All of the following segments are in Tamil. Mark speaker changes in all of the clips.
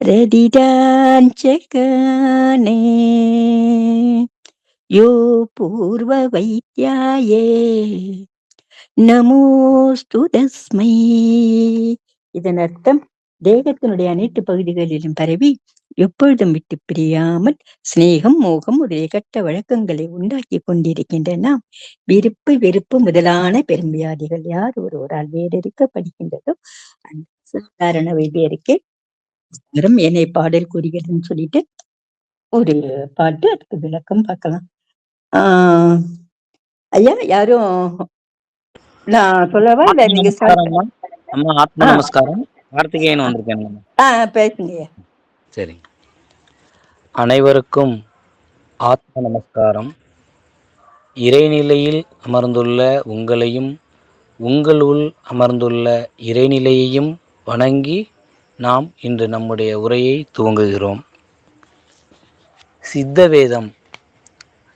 Speaker 1: रदिदाञ्चकाने यो पूर्ववैद्याये நமோஸ்து தஸ்மை. இதன் அர்த்தம், தேகத்தினுடைய அனைத்து பகுதிகளிலும் பரவி எப்பொழுதும் விட்டு பிரியாமல் சிநேகம் மோகம் முதலிய வழக்கங்களை உண்டாக்கி கொண்டிருக்கின்றன. விருப்பு வெறுப்பு முதலான பெரும்பியாதிகள் யார் ஒருவரால் வேறறுக்கப்படுகின்றதோ அந்த சாதாரண வைத்தியருக்கு என்னை பாடல் கூறுகிறதுன்னு சொல்லிட்டு ஒரு பாட்டு, அதுக்கு விளக்கம் பார்க்கலாம். ஐயா யாரும் நான் சொல்லவா இல்ல நீங்க
Speaker 2: ஆத்ம நமஸ்காரம். கார்த்திகேயன் வந்திருக்கேன்.
Speaker 1: பேசுங்க.
Speaker 2: சரி, அனைவருக்கும் ஆத்ம நமஸ்காரம். இறைநிலையில் அமர்ந்துள்ள உங்களையும் உங்களுள் அமர்ந்துள்ள இறைநிலையையும் வணங்கி நாம் இன்று நம்முடைய உரையை துவங்குகிறோம். சித்தவேதம்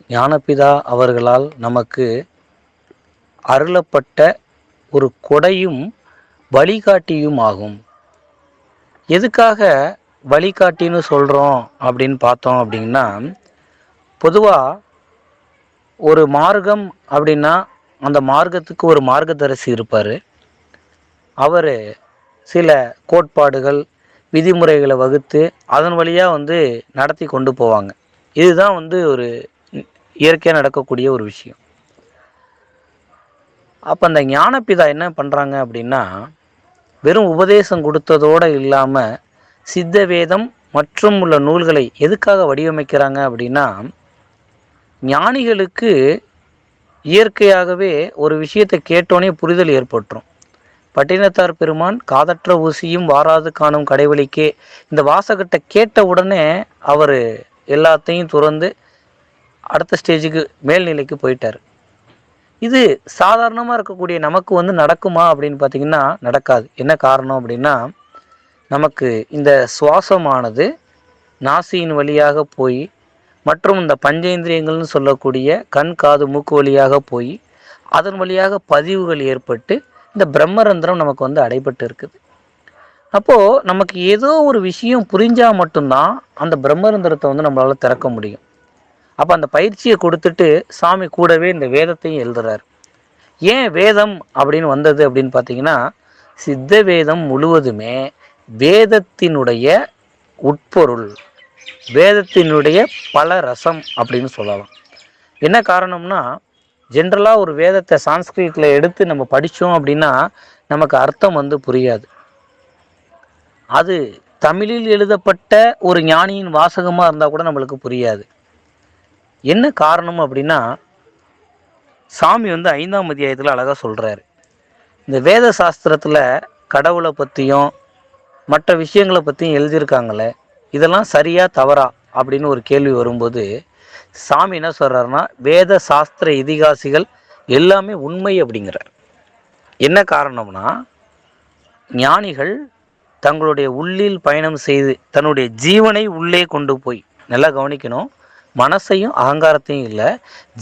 Speaker 2: ஞானபிதா அவர்களால் நமக்கு அருளப்பட்ட ஒரு கொடையும் வழிகாட்டியும் ஆகும். எதுக்காக வழிகாட்டின்னு சொல்கிறோம் அப்படின்னு பார்த்தோம் அப்படின்னா, பொதுவாக ஒரு மார்க்கம் அப்படின்னா அந்த மார்க்கத்துக்கு ஒரு மார்க்கதரிசி இருப்பார். அவர் சில கோட்பாடுகள் விதிமுறைகளை வகுத்து அதன் வழியாக நடத்தி கொண்டு போவாங்க. இதுதான் ஒரு இயற்கையாக நடக்கக்கூடிய ஒரு விஷயம். அப்போ அந்த ஞானபிதா என்ன பண்ணுறாங்க அப்படின்னா, வெறும் உபதேசம் கொடுத்ததோடு இல்லாமல் சித்த வேதம் மற்றும் உள்ள நூல்களை எதுக்காக வடிவமைக்கிறாங்க அப்படின்னா, ஞானிகளுக்கு இயற்கையாகவே ஒரு விஷயத்தை கேட்டோன்னே புரிதல் ஏற்பட்டுரும். பட்டினத்தார் பெருமான் காதற்ற ஊசியும் வாராது காணும் கடைவெளிக்கே, இந்த வாசகத்தை கேட்ட உடனே அவர் எல்லாத்தையும் துறந்து அடுத்த ஸ்டேஜுக்கு மேல்நிலைக்கு போயிட்டார். இது சாதாரணமாக இருக்கக்கூடிய நமக்கு நடக்குமா அப்படின்னு பார்த்திங்கன்னா நடக்காது. என்ன காரணம் அப்படின்னா, நமக்கு இந்த சுவாசமானது நாசியின் வழியாக போய் மற்றும் இந்த பஞ்சேந்திரியங்கள்னு சொல்லக்கூடிய கண் காது மூக்கு வழியாக போய் அதன் வழியாக பதிவுகள் ஏற்பட்டு இந்த பிரம்மரந்திரம் நமக்கு அடைபட்டு இருக்குது. அப்போது நமக்கு ஏதோ ஒரு விஷயம் புரிஞ்சால் மட்டும்தான் அந்த பிரம்மரந்திரத்தை நம்மளால் திறக்க முடியும். அப்போ அந்த பயிற்சியை கொடுத்துட்டு சாமி கூடவே இந்த வேதத்தையும் எழுதுறாரு. ஏன் வேதம் அப்படின்னு வந்தது அப்படின்னு பார்த்தீங்கன்னா, சித்த வேதம் முழுவதுமே வேதத்தினுடைய உட்பொருள், வேதத்தினுடைய பல ரசம் அப்படின்னு சொல்லலாம். என்ன காரணம்னா, ஜென்ரலாக ஒரு வேதத்தை சான்ஸ்கிரிட்டில் எடுத்து நம்ம படித்தோம் அப்படின்னா நமக்கு அர்த்தம் புரியாது. அது தமிழில் எழுதப்பட்ட ஒரு ஞானியின் வாசகமாக இருந்தால் கூட நம்மளுக்கு புரியாது. என்ன காரணம் அப்படின்னா, சாமி 5ஆம் அத்தியாயத்தில் அழகாக சொல்கிறாரு. இந்த வேத சாஸ்திரத்தில் கடவுளை பற்றியும் மற்ற விஷயங்களை பற்றியும் எழுதியிருக்காங்களே, இதெல்லாம் சரியா தவறா அப்படின்னு ஒரு கேள்வி வரும்போது சாமி என்ன சொல்கிறாருன்னா, வேத சாஸ்திர இதிகாசிகள் எல்லாமே உண்மை அப்படிங்கிறார். என்ன காரணம்னா, ஞானிகள் தங்களுடைய உள்ளில் பயணம் செய்து தன்னுடைய ஜீவனை உள்ளே கொண்டு போய், நல்லா கவனிக்கணும், மனசையும் அகங்காரத்தையும் இல்லை,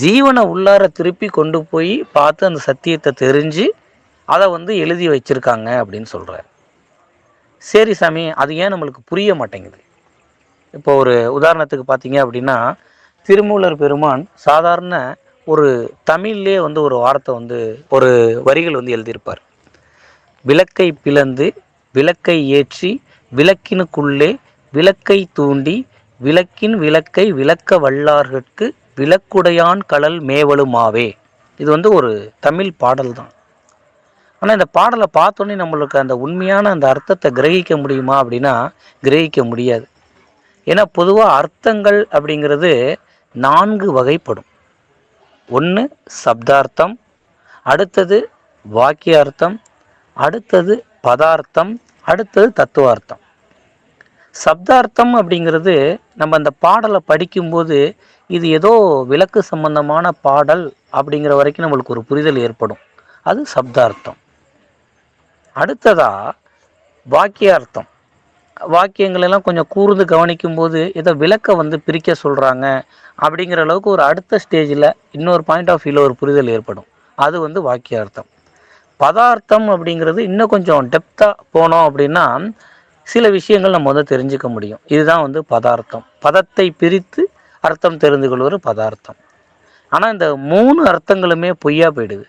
Speaker 2: ஜீவனை உள்ளார திருப்பி கொண்டு போய் பார்த்து அந்த சத்தியத்தை தெரிஞ்சு அதை எழுதி வச்சுருக்காங்க அப்படின்னு சொல்கிறார். சரி சாமி, அது ஏன் நம்மளுக்கு புரிய மாட்டேங்குது? இப்போ ஒரு உதாரணத்துக்கு பார்த்தீங்க அப்படின்னா, திருமூலர் பெருமான் சாதாரண ஒரு தமிழ்லே ஒரு வார்த்தை ஒரு வரிகள் எழுதியிருப்பார். விளக்கை பிளந்து விளக்கை ஏற்றி விளக்கினுக்குள்ளே விளக்கை தூண்டி விளக்கின் விளக்கை விளக்க வல்லார்கட்கு விளக்குடையான் கடல் மேவலுமாவே. இது ஒரு தமிழ் பாடல் தான். ஆனால் இந்த பாடலை பார்த்தோன்னே நம்மளுக்கு அந்த உண்மையான அந்த அர்த்தத்தை கிரகிக்க முடியுமா அப்படின்னா கிரகிக்க முடியாது. ஏன்னா பொதுவாக அர்த்தங்கள் அப்படிங்கிறது 4 வகைப்படும். ஒன்று சப்தார்த்தம், அடுத்தது வாக்கியார்த்தம், அடுத்தது பதார்த்தம், அடுத்தது தத்துவார்த்தம். சப்தார்த்தம் அப்படிங்கிறது நம்ம அந்த பாடலை படிக்கும்போது இது ஏதோ விளக்கு சம்பந்தமான பாடல் அப்படிங்கிற வரைக்கும் நம்மளுக்கு ஒரு புரிதல் ஏற்படும். அது சப்தார்த்தம். அடுத்ததா வாக்கியார்த்தம். வாக்கியங்களெல்லாம் கொஞ்சம் கூர்ந்து கவனிக்கும்போது ஏதோ விளக்க பிரிக்க சொல்கிறாங்க அப்படிங்கிற அளவுக்கு ஒரு அடுத்த ஸ்டேஜில் இன்னொரு பாயிண்ட் ஆஃப் வியூவில் ஒரு புரிதல் ஏற்படும். அது வாக்கியார்த்தம். பதார்த்தம் அப்படிங்கிறது இன்னும் கொஞ்சம் டெப்த்தாக போனோம் அப்படின்னா, சில விஷயங்கள் நம்ம வந்து தெரிஞ்சுக்க முடியும். இதுதான் வந்து பதார்த்தம். பதத்தை பிரித்து அர்த்தம் தெரிந்து கொள்வது பதார்த்தம். ஆனால் இந்த 3 அர்த்தங்களுமே பொய்யா போயிடுது.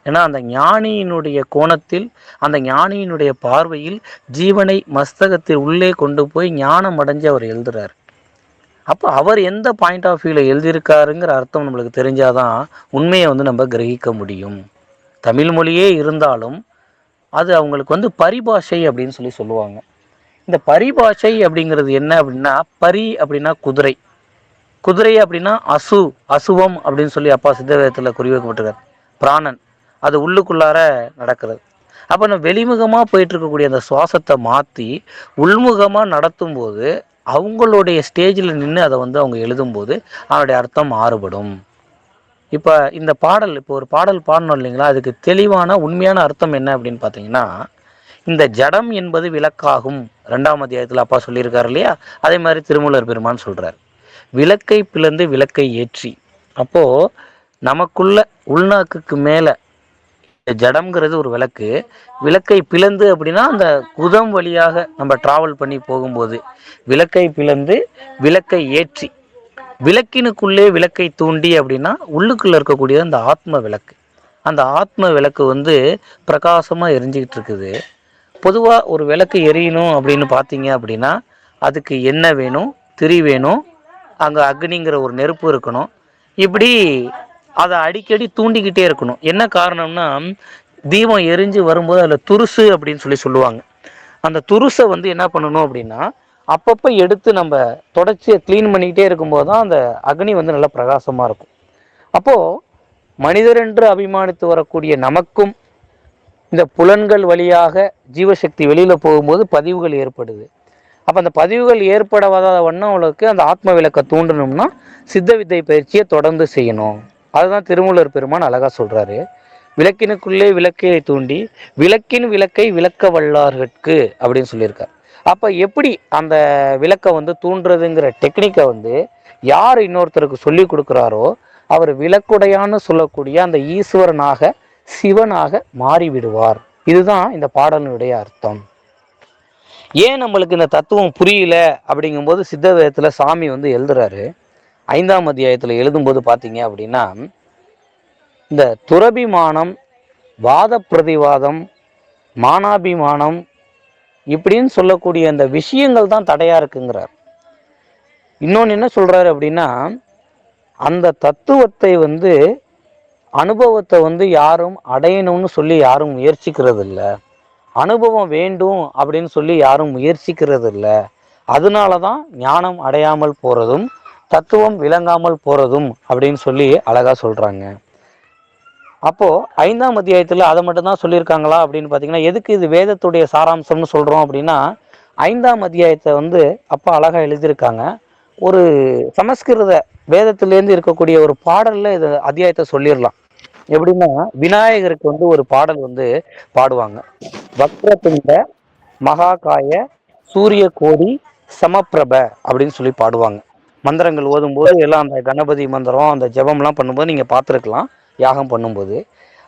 Speaker 2: ஏன்னா அந்த ஞானியினுடைய கோணத்தில், அந்த ஞானியினுடைய பார்வையில் ஜீவனை மஸ்தகத்தில் உள்ளே கொண்டு போய் ஞானம் அடைஞ்சு அவர் எழுதுறாரு. அப்போ அவர் எந்த பாயிண்ட் ஆஃப் வியூவில் எழுதியிருக்காருங்கிற அர்த்தம் நம்மளுக்கு தெரிஞ்சாதான் உண்மையை வந்து நம்ம கிரகிக்க முடியும். தமிழ் மொழியே இருந்தாலும் அது அவங்களுக்கு வந்து பரிபாஷை அப்படின்னு சொல்லுவாங்க. இந்த பரிபாஷை அப்படிங்கிறது என்ன அப்படின்னா, பரி அப்படின்னா குதிரை, குதிரை அப்படின்னா அசுவம் அப்படின்னு சொல்லி அப்பா சித்தவேதத்தில் குறி வைக்கப்பட்டிருக்கார். பிராணன், அது உள்ளுக்குள்ளார நடக்கிறது. அப்போ நம்ம வெளிமுகமாக போயிட்டு இருக்கக்கூடிய அந்த சுவாசத்தை மாற்றி உள்முகமாக நடத்தும் போது அவங்களுடைய ஸ்டேஜில் நின்று அதை வந்து அவங்க எழுதும்போது அதனுடைய அர்த்தம் மாறுபடும். இப்போ இந்த பாடல், இப்போ ஒரு பாடல் பாடணும் இல்லைங்களா, அதுக்கு தெளிவான உண்மையான அர்த்தம் என்ன அப்படின்னு பார்த்தீங்கன்னா, இந்த ஜடம் என்பது விளக்காகும். 2ஆம் அத்தியாயத்தில் அப்பா சொல்லியிருக்காரு இல்லையா, அதே மாதிரி திருமூலர் பெருமான் சொல்கிறார், விளக்கை பிளந்து விளக்கை ஏற்றி. அப்போது நமக்குள்ள உள்நாக்குக்கு மேலே ஜடம்ங்கிறது ஒரு விளக்கு, விளக்கை பிளந்து அப்படின்னா அந்த குதம் வழியாக நம்ம டிராவல் பண்ணி போகும்போது விளக்கை பிளந்து விளக்கை ஏற்றி, விளக்கினுக்குள்ளே விளக்கை தூண்டி அப்படின்னா உள்ளுக்குள்ளே இருக்கக்கூடிய அந்த ஆத்ம விளக்கு. அந்த ஆத்ம விளக்கு வந்து பிரகாசமாக எரிஞ்சிக்கிட்டு இருக்குது. பொதுவாக ஒரு விளக்கு எரியணும் அப்படின்னு பார்த்தீங்க அப்படின்னா அதுக்கு எண்ணெய் வேணும், திரி வேணும், அங்கே அக்னிங்கிற ஒரு நெருப்பு இருக்கணும். இப்படி அதை அடிக்கடி தூண்டிக்கிட்டே இருக்கணும். என்ன காரணம்னா, தீபம் எரிஞ்சு வரும்போது அதில் துருசு அப்படின்னு சொல்லுவாங்க. அந்த துருசை வந்து என்ன பண்ணணும் அப்படின்னா அப்பப்போ எடுத்து நம்ம தொடச்சி க்ளீன் பண்ணிக்கிட்டே இருக்கும்போது தான் அந்த அக்னி வந்து நல்லா பிரகாசமாக இருக்கும். அப்போது மனிதர் என்று அபிமானித்து வரக்கூடிய நமக்கும் இந்த புலன்கள் வழியாக ஜீவசக்தி வெளியில் போகும்போது பதிவுகள் ஏற்படுது. அப்போ அந்த பதிவுகள் ஏற்படாத வண்ணம் அவளுக்கு அந்த ஆத்ம விளக்கை தூண்டணும்னா சித்த வித்தை பயிற்சியை தொடர்ந்து செய்யணும். அதுதான் திருமூலர் பெருமான் அழகாக சொல்கிறாரு, விளக்கினுக்குள்ளே விளக்கையை தூண்டி விளக்கின் விளக்கை விளக்க வல்லார்கட்கு அப்படின்னு சொல்லியிருக்கார். அப்போ எப்படி அந்த விளக்கை வந்து தூண்டுறதுங்கிற டெக்னிக்கை வந்து யார் இன்னொருத்தருக்கு சொல்லி கொடுக்குறாரோ அவர் விளக்குடையான்னு சொல்லக்கூடிய அந்த ஈஸ்வரனாக சிவனாக மாறிவிடுவார். இதுதான் இந்த பாடலினுடைய அர்த்தம். ஏன் நம்மளுக்கு இந்த தத்துவம் புரியல அப்படிங்கும்போது சித்தவேதத்தில் சாமி வந்து எழுதுறாரு. 5ஆம் அத்தியாயத்தில் எழுதும்போது பார்த்தீங்க அப்படின்னா, இந்த துரபிமானம், வாத பிரதிவாதம், மானாபிமானம் இப்படின்னு சொல்லக்கூடிய அந்த விஷயங்கள் தான் தடையா இருக்குங்கிறார். இன்னொன்று என்ன சொல்றாரு அப்படின்னா, அந்த தத்துவத்தை வந்து அனுபவத்தை வந்து யாரும் அடையணும்னு சொல்லி யாரும் முயற்சிக்கிறது இல்லை, அனுபவம் வேண்டும் அப்படின்னு சொல்லி யாரும் முயற்சிக்கிறது இல்லை. அதனால தான் ஞானம் அடையாமல் போறதும் தத்துவம் விளங்காமல் போறதும் அப்படின்னு சொல்லி அழகா சொல்றாங்க. அப்போ 5ஆம் அத்தியாயத்தில் அதை மட்டும்தான் சொல்லியிருக்காங்களா அப்படின்னு பார்த்தீங்கன்னா, எதுக்கு இது வேதத்துடைய சாராம்சம்னு சொல்றோம் அப்படின்னா, 5ஆம் அத்தியாயத்தை வந்து அப்பா அழகா எழுதியிருக்காங்க. ஒரு சமஸ்கிருத வேதத்திலேருந்து இருக்கக்கூடிய ஒரு பாடல்ல இது அத்தியாயத்தை சொல்லிடலாம். எப்படின்னா, விநாயகருக்கு வந்து ஒரு பாடல் வந்து பாடுவாங்க, வக்ரதுண்ட மகாகாய சூரிய கோடி சமப்பிரப அப்படின்னு சொல்லி பாடுவாங்க. மந்திரங்கள் ஓதும்போது எல்லாம் அந்த கணபதி மந்திரம் அந்த ஜபம்லாம் பண்ணும்போது நீங்கள் பார்த்துருக்கலாம். யாகம் பண்ணும்போது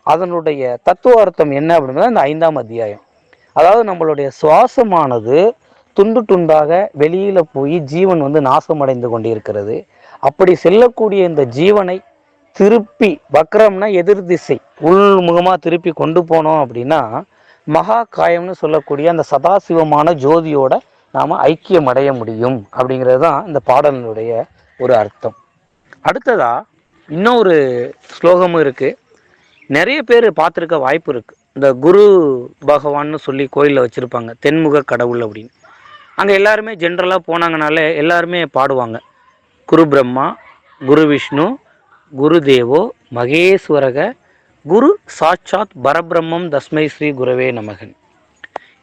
Speaker 2: அதனுடைய தத்துவ அர்த்தம் என்ன அப்படின்னா, இந்த 5ஆம் அத்தியாயம், அதாவது நம்மளுடைய சுவாசமானது துண்டு துண்டாக வெளியில போய் ஜீவன் வந்து நாசமடைந்து கொண்டிருக்கிறது. அப்படி செல்லக்கூடிய இந்த ஜீவனை திருப்பி, வக்ரம்னா எதிர் திசை, உள்முகமாக திருப்பி கொண்டு போனோம் அப்படின்னா மகா காயம்னு சொல்லக்கூடிய அந்த சதாசிவமான ஜோதியோட நாம் ஐக்கியம் அடைய முடியும். அப்படிங்கிறது தான் இந்த பாடலினுடைய ஒரு அர்த்தம். அடுத்ததா இன்னொரு ஸ்லோகமும் இருக்குது, நிறைய பேர் பார்த்துருக்க வாய்ப்பு இருக்குது. இந்த குரு பகவான்னு சொல்லி கோயிலில் வச்சுருப்பாங்க, தென்முக கடவுள் அப்படின்னு. அங்கே எல்லாருமே ஜென்ரலாக போனாங்கனாலே எல்லாருமே பாடுவாங்க, குரு பிரம்மா, குரு விஷ்ணு, குரு தேவோ மகேஸ்வரக, குரு சாட்சாத் பரபிரம்மம் தஸ்மை ஸ்ரீ குருவே நமகன்.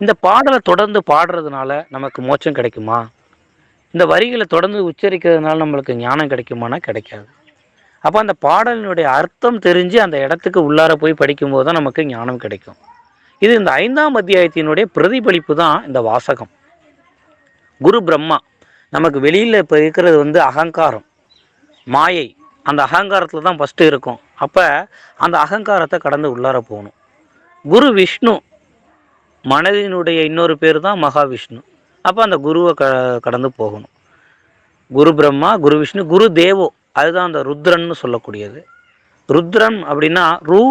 Speaker 2: இந்த பாடலை தொடர்ந்து பாடுறதுனால நமக்கு மோட்சம் கிடைக்குமா? இந்த வரிகளை தொடர்ந்து உச்சரிக்கிறதுனால நம்மளுக்கு ஞானம் கிடைக்குமானா கிடைக்காது. அப்போ அந்த பாடலினுடைய அர்த்தம் தெரிஞ்சு அந்த இடத்துக்கு உள்ளார போய் படிக்கும்போது தான் நமக்கு ஞானம் கிடைக்கும். இது இந்த 5ஆம் அத்தியாயத்தினுடைய பிரதிபலிப்பு தான் இந்த வாசகம். குரு பிரம்மா, நமக்கு வெளியில் இப்போ இருக்கிறது வந்து அகங்காரம், மாயை. அந்த அகங்காரத்தில் தான் ஃபஸ்ட்டு இருக்கும். அப்போ அந்த அகங்காரத்தை கடந்து உள்ளார போகணும். குரு விஷ்ணு, மனதினுடைய இன்னொரு பேர் தான் மகாவிஷ்ணு. அப்போ அந்த குருவை கடந்து போகணும். குரு பிரம்மா, குரு விஷ்ணு, குரு தேவோ, அதுதான் அந்த ருத்ரன்னு சொல்லக்கூடியது. ருத்ரன் அப்படின்னா ரூ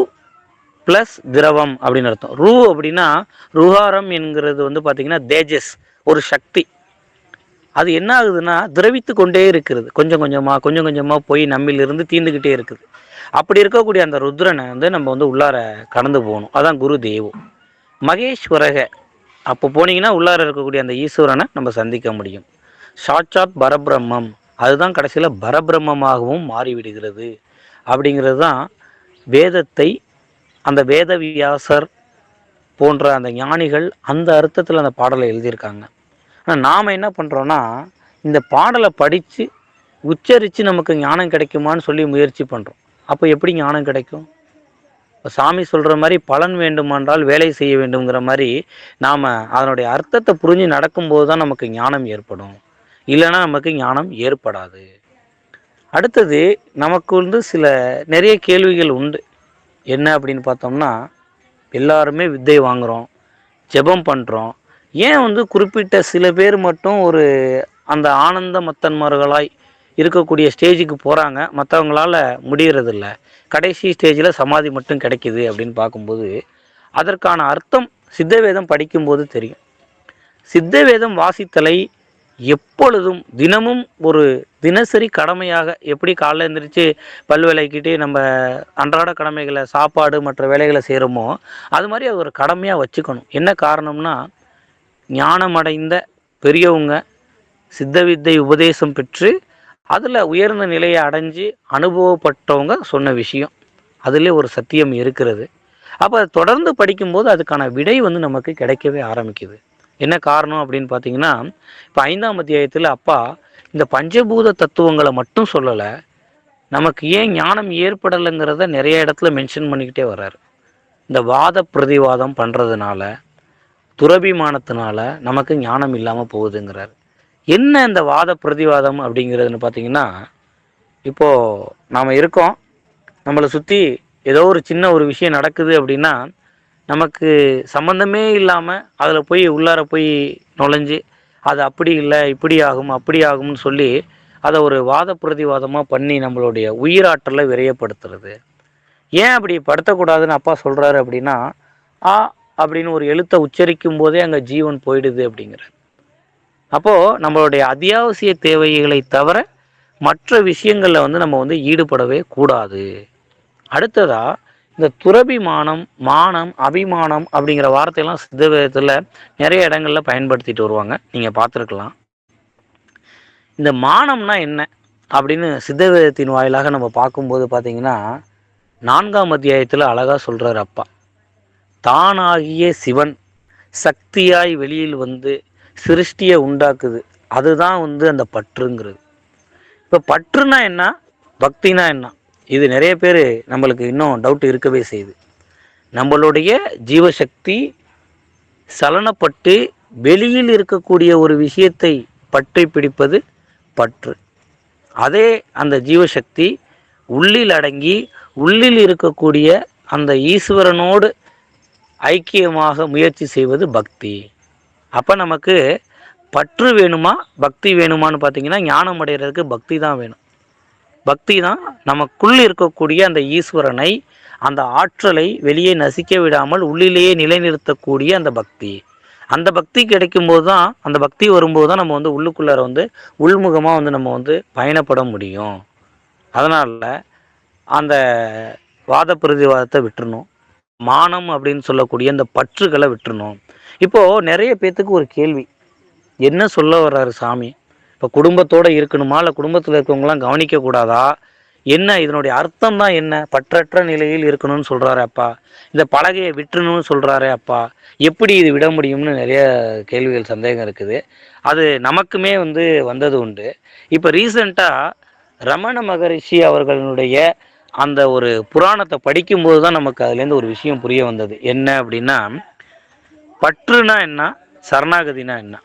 Speaker 2: ப்ளஸ் திரவம் அப்படின்னு அர்த்தம். ரூ அப்படின்னா ருஹாரம் என்கிறது வந்து பார்த்திங்கன்னா தேஜஸ், ஒரு சக்தி. அது என்ன ஆகுதுன்னா திரவித்து கொண்டே இருக்கிறது, கொஞ்சம் கொஞ்சமாக போய் நம்மிலிருந்து தீர்ந்துக்கிட்டே இருக்குது. அப்படி இருக்கக்கூடிய அந்த ருத்ரனை வந்து நம்ம வந்து உள்ளார கடந்து போகணும். அதான் குரு தேவோ. மகேஸ்வரக, அப்போ போனீங்கன்னா உள்ளார இருக்கக்கூடிய அந்த ஈஸ்வரனை நம்ம சந்திக்க முடியும். சாட்சாத் பரபிரம்மம், அதுதான் கடைசியில் பரபிரம்மமாகவும் மாறிவிடுகிறது. அப்படிங்கிறது தான் வேதத்தை அந்த வேதவியாசர் போன்ற அந்த ஞானிகள் அந்த அர்த்தத்தில் அந்த பாடலை எழுதியிருக்காங்க. ஆனால் நாம் என்ன பண்ணுறோன்னா, இந்த பாடலை படித்து உச்சரித்து நமக்கு ஞானம் கிடைக்குமான்னு சொல்லி முயற்சி பண்ணுறோம். அப்போ எப்படி ஞானம் கிடைக்கும்? இப்போ சாமி சொல்கிற மாதிரி பலன் வேண்டுமென்றால் வேலை செய்ய வேண்டுங்கிற மாதிரி நாம் அதனுடைய அர்த்தத்தை புரிஞ்சு நடக்கும்போது தான் நமக்கு ஞானம் ஏற்படும். இல்லைன்னா நமக்கு ஞானம் ஏற்படாது. அடுத்தது நமக்கு வந்து நிறைய கேள்விகள் உண்டு. என்ன அப்படின்னு பார்த்தோம்னா, எல்லாருமே வித்தை வாங்குகிறோம், ஜெபம் பண்ணுறோம். ஏன் வந்து குறிப்பிட்ட சில பேர் மட்டும் ஒரு அந்த ஆனந்த மத்தன்மார்களாய் இருக்கக்கூடிய ஸ்டேஜுக்கு போகிறாங்க, மற்றவங்களால முடியறதில்ல, கடைசி ஸ்டேஜில் சமாதி மட்டும் கிடைக்கிது அப்படின்னு பார்க்கும்போது அதற்கான அர்த்தம் சித்தவேதம் படிக்கும்போது தெரியும். சித்தவேதம் வாசித்தலை எப்பொழுதும் தினமும் ஒரு தினசரி கடமையாக, எப்படி காலைல எழுந்திரிச்சு பல் விளக்கிட்டு நம்ம அன்றாட கடமைகளை சாப்பாடு மற்ற வேலைகளை செய்கிறோமோ அது மாதிரி அது ஒரு கடமையாக வச்சுக்கணும். என்ன காரணம்னா, ஞானமடைந்த பெரியவங்க சித்த வித்தை உபதேசம் பெற்று அதில் உயர்ந்த நிலையை அடைஞ்சு அனுபவப்பட்டவங்க சொன்ன விஷயம், அதிலே ஒரு சத்தியம் இருக்கிறது. அப்போ அதை தொடர்ந்து படிக்கும்போது அதுக்கான விடை வந்து நமக்கு கிடைக்கவே ஆரம்பிக்குது. என்ன காரணம் அப்படின்னு பார்த்தீங்கன்னா, இப்போ 5ஆம் அத்தியாயத்தில் அப்பா இந்த பஞ்சபூத தத்துவங்களை மட்டும் சொல்லலை, நமக்கு ஏன் ஞானம் ஏற்படலைங்கிறத நிறைய இடத்துல மென்ஷன் பண்ணிக்கிட்டே வர்றாரு. இந்த வாத பிரதிவாதம் பண்ணுறதுனால, துரபிமானத்தினால நமக்கு ஞானம் இல்லாமல் போகுதுங்கிறார். என்ன இந்த வாத பிரதிவாதம் அப்படிங்கிறதுன்னு பார்த்தீங்கன்னா, இப்போது நாம் இருக்கோம், நம்மளை சுற்றி ஏதோ ஒரு சின்ன ஒரு விஷயம் நடக்குது அப்படின்னா நமக்கு சம்மந்தமே இல்லாமல் அதில் போய் உள்ளார போய் நுழைஞ்சு அது அப்படி இல்லை இப்படி ஆகும் அப்படி ஆகும்னு சொல்லி அதை ஒரு வாத பிரதிவாதமாக பண்ணி நம்மளுடைய உயிராற்றலை விரையப்படுத்துறது. ஏன் அப்படி படுத்தக்கூடாதுன்னு அப்பா சொல்கிறாரு அப்படின்னா, ஆ அப்படின்னு ஒரு எழுத்தை உச்சரிக்கும் போதே அங்கே ஜீவன் போயிடுது அப்படிங்கிறார். அப்போது நம்மளுடைய அத்தியாவசிய தேவைகளை தவிர மற்ற விஷயங்களில் வந்து நம்ம வந்து ஈடுபடவே கூடாது. அடுத்ததாக இந்த துரபிமானம், மானம், அபிமானம் அப்படிங்கிற வார்த்தையெல்லாம் சித்தவேதத்தில் நிறைய இடங்களில் பயன்படுத்திட்டு வருவாங்க, நீங்கள் பார்த்துருக்கலாம். இந்த மானம்னா என்ன அப்படின்னு சித்தவேதத்தின் வாயிலாக நம்ம பார்க்கும்போது பார்த்தீங்கன்னா, 4ஆம் அத்தியாயத்தில் அழகாக சொல்கிறார் அப்பா. தானாகிய சிவன் சக்தியாய் வெளியில் வந்து சிருஷ்டியை உண்டாக்குது, அதுதான் வந்து அந்த பற்றுங்கிறது. இப்போ பற்றுனா என்ன, பக்தினா என்ன, இது நிறைய பேர் நம்மளுக்கு இன்னும் டவுட் இருக்கவே செய்யுது. நம்மளுடைய ஜீவசக்தி சலனப்பட்டு வெளியில் இருக்கக்கூடிய ஒரு விஷயத்தை பற்றி பிடிப்பது பற்று. அதே அந்த ஜீவசக்தி உள்ளில் அடங்கி உள்ளில் இருக்கக்கூடிய அந்த ஈஸ்வரனோடு ஐக்கியமாக முயற்சி செய்வது பக்தி. அப்போ நமக்கு பற்று வேணுமா பக்தி வேணுமான்னு பார்த்தீங்கன்னா, ஞானம் அடைகிறதுக்கு பக்தி தான் வேணும். பக்தி தான் நமக்குள் இருக்கக்கூடிய அந்த ஈஸ்வரனை, அந்த ஆற்றலை வெளியே நசிக்க விடாமல் உள்ளிலேயே நிலைநிறுத்தக்கூடிய அந்த பக்தி. அந்த பக்தி கிடைக்கும்போது தான், அந்த பக்தி வரும்போது தான் நம்ம வந்து உள்ளுக்குள்ளார வந்து உள்முகமாக வந்து நம்ம வந்து பயணப்பட முடியும். அதனால் அந்த வாத பிரதிவாதத்தை விட்டுறணும், மானம் அப்படின்னு சொல்லக்கூடிய அந்த பற்றுகளை விட்டுறணும். இப்போது நிறைய பேர்த்துக்கு ஒரு கேள்வி, என்ன சொல்ல வர்றாரு சாமி? இப்போ குடும்பத்தோடு இருக்கணுமா, இல்லை குடும்பத்தில் இருக்கவங்களாம் கவனிக்கக்கூடாதா, என்ன இதனுடைய அர்த்தம் தான் என்ன? பற்றற்ற நிலையில் இருக்கணும்னு சொல்கிறாரு அப்பா, இந்த பலகையை விட்டுணும்னு சொல்கிறாரு அப்பா, எப்படி இது விட முடியும்னு நிறைய கேள்விகள் சந்தேகம் இருக்குது. அது நமக்குமே வந்து வந்தது உண்டு. இப்போ ரீசண்டாக ரமண மகரிஷி அவர்களுடைய அந்த ஒரு புராணத்தை படிக்கும்போது தான் நமக்கு அதுலேருந்து ஒரு விஷயம் புரிய வந்தது. என்ன அப்படின்னா, பற்றுனா என்ன, சரணாகதினா என்ன?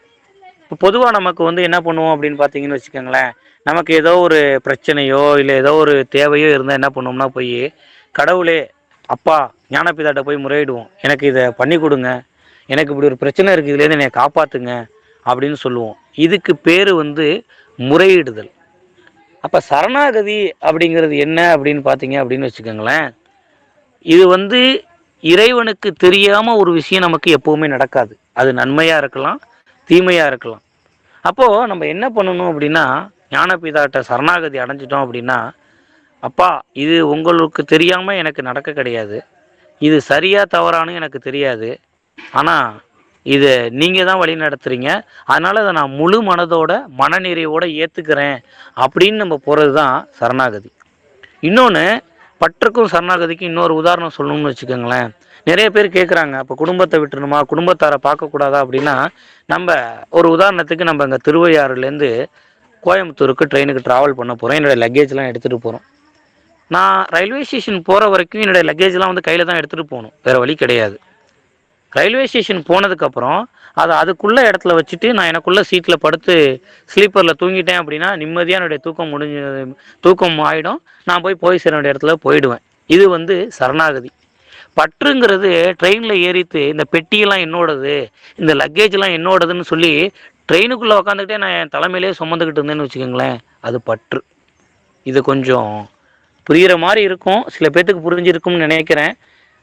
Speaker 2: இப்போ பொதுவாக நமக்கு வந்து என்ன பண்ணுவோம் அப்படின்னு பார்த்தீங்கன்னு வச்சுக்கோங்களேன், நமக்கு ஏதோ ஒரு பிரச்சனையோ இல்லை ஏதோ ஒரு தேவையோ இருந்தால் என்ன பண்ணுவோம்னா, போய் கடவுளே அப்பா ஞானப்பிதாட்ட போய் முறையிடுவோம், எனக்கு இதை பண்ணி கொடுங்க, எனக்கு இப்படி ஒரு பிரச்சனை இருக்குது, இதுலேருந்து என்னை காப்பாற்றுங்க அப்படின்னு சொல்லுவோம். இதுக்கு பேர் வந்து முறையிடுதல். அப்போ சரணாகதி அப்படிங்கிறது என்ன அப்படின்னு பார்த்தீங்க அப்படின்னு வச்சுக்கோங்களேன், இது வந்து இறைவனுக்கு தெரியாமல் ஒரு விஷயம் நமக்கு எப்போவுமே நடக்காது. அது நன்மையாக இருக்கலாம், தீமையாக இருக்கலாம். அப்போது நம்ம என்ன பண்ணணும் அப்படின்னா, ஞானபிதாட்ட சரணாகதி அடைஞ்சிட்டோம் அப்படின்னா, அப்பா இது உங்களுக்கு தெரியாமல் எனக்கு நடக்க கிடையாது, இது சரியா தவறானு எனக்கு தெரியாது, ஆனால் இதை நீங்கள் தான் வழி நடத்துகிறீங்க, அதனால் அதை நான் முழு மனதோட மனநிறைவோடு ஏற்றுக்கிறேன் அப்படின்னு நம்ம போகிறது தான் சரணாகதி. இன்னொன்று, பற்றுக்கும் சரணாகதிக்கும் இன்னொரு உதாரணம் சொல்லணும்னு வச்சுக்கோங்களேன். நிறைய பேர் கேட்குறாங்க, அப்போ குடும்பத்தை விட்டுணுமா, குடும்பத்தாரை பார்க்கக்கூடாதா அப்படின்னா, நம்ம ஒரு உதாரணத்துக்கு நம்ம இங்கே திருவையாறுலேருந்து கோயம்புத்தூருக்கு ட்ரெயினுக்கு ட்ராவல் பண்ண போகிறோம். என்னோடய லக்கேஜ்லாம் எடுத்துகிட்டு போகிறோம். நான் ரயில்வே ஸ்டேஷன் போகிற வரைக்கும் என்னோடய லக்கேஜ்லாம் வந்து கையில் தான் எடுத்துகிட்டு போகணும், வேறு வழி கிடையாது. ரயில்வே ஸ்டேஷன் போனதுக்கப்புறம் அதை அதுக்குள்ளே இடத்துல வச்சுட்டு நான் எனக்குள்ளே சீட்டில் படுத்து ஸ்லீப்பரில் தூங்கிட்டேன் அப்படின்னா நிம்மதியாக என்னுடைய தூக்கம் ஆகிடும். நான் போய் சேர வேண்டிய இடத்துல போயிடுவேன். இது வந்து சரணாகதி. பற்றுங்கிறது ட்ரெயினில் ஏறித்து இந்த பெட்டியெல்லாம் என்னோடது, இந்த லக்கேஜ்லாம் என்னோடதுன்னு சொல்லி ட்ரெயினுக்குள்ளே உக்காந்துக்கிட்டே நான் என் தலைமையிலே சுமந்துக்கிட்டு இருந்தேன்னு வச்சுக்கோங்களேன், அது பற்று. இது கொஞ்சம் புரிகிற மாதிரி இருக்கும், சில பேர்த்துக்கு புரிஞ்சிருக்கும்னு நினைக்கிறேன்.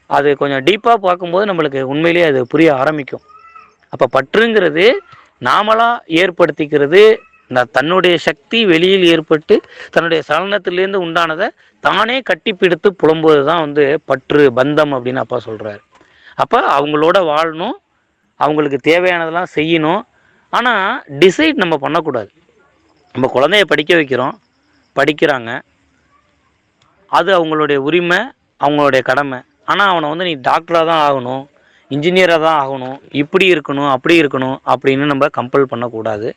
Speaker 2: அது கொஞ்சம் டீப்பாக பார்க்கும்போது நம்மளுக்கு உண்மையிலேயே அது புரிய ஆரம்பிக்கும். அப்போ பற்றுங்கிறது நாமளாக ஏற்படுத்திக்கிறது, தன்னுடைய சக்தி வெளியில் ஏற்பட்டு தன்னுடைய சலனத்திலேருந்து உண்டானதை தானே கட்டி பிடித்து புலம்புவது தான் வந்து பற்று, பந்தம் அப்படின்னு அப்பா சொல்கிறாரு. அப்போ அவங்களோட வாழணும், அவங்களுக்கு தேவையானதெல்லாம் செய்யணும். ஆனால் டிசைட் நம்ம பண்ணக்கூடாது. நம்ம குழந்தைய படிக்க வைக்கிறோம், படிக்கிறாங்க, அது அவங்களுடைய உரிமை, அவங்களுடைய கடமை. ஆனால் அவனை வந்து நீ டாக்டராக தான் ஆகணும், இன்ஜினியராக தான் ஆகணும், இப்படி இருக்கணும் அப்படி இருக்கணும் அப்படின்னு நம்ம கம்பல் பண்ணக்கூடாது.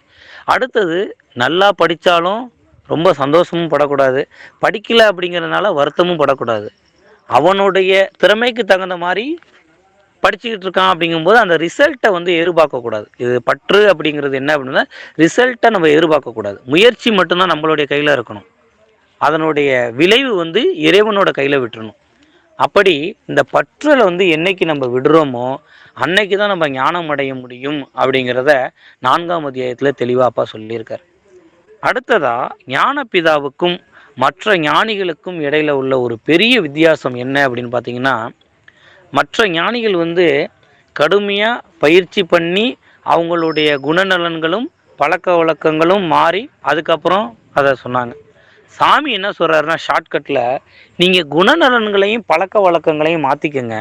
Speaker 2: அடுத்தது, நல்லா படித்தாலும் ரொம்ப சந்தோஷமும் படக்கூடாது, படிக்கலை அப்படிங்கிறதுனால வருத்தமும் படக்கூடாது. அவனுடைய திறமைக்கு தகுந்த மாதிரி படிச்சுக்கிட்டு இருக்கான் அப்படிங்கும்போது அந்த ரிசல்ட்டை வந்து எதிர்பார்க்கக்கூடாது. இது பற்று அப்படிங்கிறது என்ன அப்படின்னா, ரிசல்ட்டை நம்ம எதிர்பார்க்கக்கூடாது. முயற்சி மட்டும்தான் நம்மளுடைய கையில் இருக்கணும். அதனுடைய விளைவு வந்து இறைவனோட கையில் விட்டுறணும். அப்படி இந்த பற்றில் வந்து என்னைக்கு நம்ம விடுறோமோ அன்னைக்கு தான் நம்ம ஞானம் அடைய முடியும் அப்படிங்கிறத 4ஆம் அத்தியாயத்தில் தெளிவாக அப்பா சொல்லியிருக்கார். அடுத்ததா, ஞானபிதாவுக்கும் மற்ற ஞானிகளுக்கும் இடையில உள்ள ஒரு பெரிய வித்தியாசம் என்ன அப்படின்னு பார்த்தீங்கன்னா, மற்ற ஞானிகள் வந்து கடுமையாக பயிற்சி பண்ணி அவங்களுடைய குணநலன்களும் பழக்க வழக்கங்களும் மாறி அதுக்கப்புறம் அதை சொன்னாங்க. சாமி என்ன சொல்கிறாருன்னா, ஷார்ட்கட்டில் நீங்கள் குணநலன்களையும் பழக்க வழக்கங்களையும் மாற்றிக்கங்க,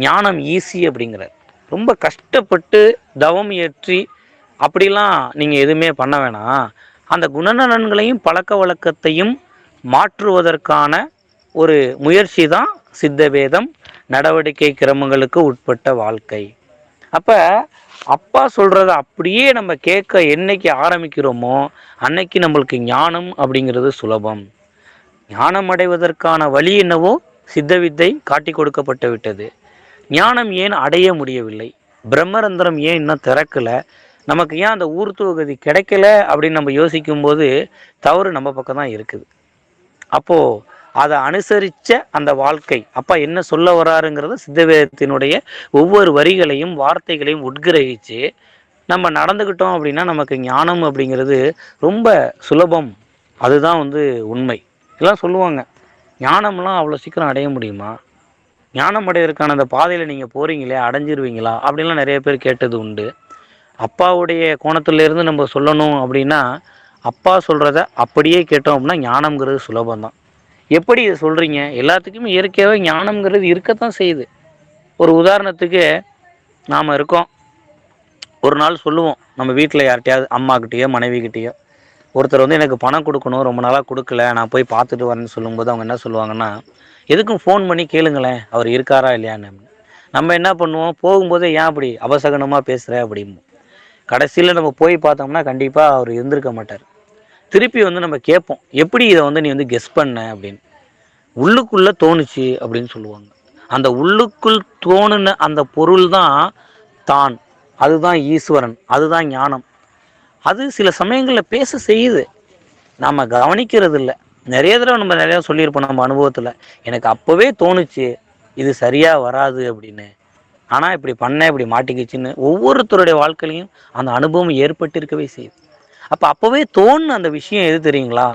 Speaker 2: ஞானம் ஈஸி அப்படிங்கிறார். ரொம்ப கஷ்டப்பட்டு தவம் ஏற்றி அப்படிலாம் நீங்கள் எதுவுமே பண்ண வேணாம். அந்த குணநலன்களையும் பழக்க வழக்கத்தையும் மாற்றுவதற்கான ஒரு முயற்சி தான் சித்த வேதம், நடவடிக்கை கிரமங்களுக்கு உட்பட்ட வாழ்க்கை. அப்போ அப்பா சொல்கிறத அப்படியே நம்ம கேட்க என்னைக்கு ஆரம்பிக்கிறோமோ அன்னைக்கு நம்மளுக்கு ஞானம் அப்படிங்கிறது சுலபம். ஞானம் அடைவதற்கான வழி என்னவோ சித்த வித்தை காட்டி கொடுக்கப்பட்டு விட்டது. ஞானம் ஏன் அடைய முடியவில்லை, பிரம்மரந்திரம் ஏன் இன்னும் திறக்கலை, நமக்கு ஏன் அந்த ஊர்த்துவகதி கிடைக்கல அப்படின்னு நம்ம யோசிக்கும்போது தவறு நம்ம பக்கம் தான் இருக்குது. அப்போது அதை அனுசரித்த அந்த வாழ்க்கை அப்பா என்ன சொல்ல வராருங்கிறத சித்தவேதத்தினுடைய ஒவ்வொரு வரிகளையும் வார்த்தைகளையும் உட்கிரகிச்சு நம்ம நடந்துக்கிட்டோம் அப்படின்னா நமக்கு ஞானம் அப்படிங்கிறது ரொம்ப சுலபம். அதுதான் வந்து உண்மை. எல்லாம் சொல்லுவாங்க, ஞானம்லாம் அவ்வளோ சீக்கிரம் அடைய முடியுமா, ஞானம் அடைவதற்கான அந்த பாதையில் நீங்கள் போகிறீங்களே அடைஞ்சிருவீங்களா அப்படின்லாம் நிறைய பேர் கேட்டது உண்டு. அப்பாவுடைய கோணத்திலேருந்து நம்ம சொல்லணும் அப்படின்னா, அப்பா சொல்கிறத அப்படியே கேட்டோம் அப்படின்னா ஞானம்ங்கிறது சுலபந்தான். எப்படி இதை சொல்கிறீங்க, எல்லாத்துக்குமே இயற்கையாகவே ஞானம்ங்கிறது இருக்கத்தான் செய்யுது. ஒரு உதாரணத்துக்கு நாம் இருக்கோம், ஒரு நாள் சொல்லுவோம் நம்ம வீட்டில் யார்கிட்டையாவது அம்மாக்கிட்டேயோ மனைவிக்கிட்டேயோ, ஒருத்தர் வந்து எனக்கு பணம் கொடுக்கணும், ரொம்ப நாளாக கொடுக்கல, நான் போய் பார்த்துட்டு வரேன்னு சொல்லும்போது அவங்க என்ன சொல்லுவாங்கன்னா, எதுக்கும் ஃபோன் பண்ணி கேளுங்களேன் அவர் இருக்காரா இல்லையான்னு. நம்ம என்ன பண்ணுவோம், போகும்போதே ஏன் அப்படி அபசகனமாக பேசுகிற அப்படிம்போம். கடைசியில் நம்ம போய் பார்த்தோம்னா கண்டிப்பாக அவர் இருந்திருக்க மாட்டார். திருப்பி வந்து நம்ம கேட்போம், எப்படி இதை வந்து நீ வந்து கெஸ் பண்ண அப்படின்னு. உள்ளுக்குள்ளே தோணுச்சு அப்படின்னு சொல்லுவாங்க. அந்த உள்ளுக்குள் தோணுன அந்த பொருள் தான் தான், அதுதான் ஈஸ்வரன், அதுதான் ஞானம். அது சில சமயங்களில் பேச செய்யுது, நாம் கவனிக்கிறது இல்லை. நிறைய தடவை நம்ம நிறையா சொல்லியிருப்போம் நம்ம அனுபவத்தில், எனக்கு அப்போவே தோணுச்சு இது சரியாக வராது அப்படின்னு. ஆனால் இப்படி பண்ண இப்படி மாட்டிக்கிச்சுன்னு ஒவ்வொருத்தருடைய வாழ்க்கையிலையும் அந்த அனுபவம் ஏற்பட்டிருக்கவே செய்யுது. அப்போவே தோணுன அந்த விஷயம் எது தெரியுங்களா?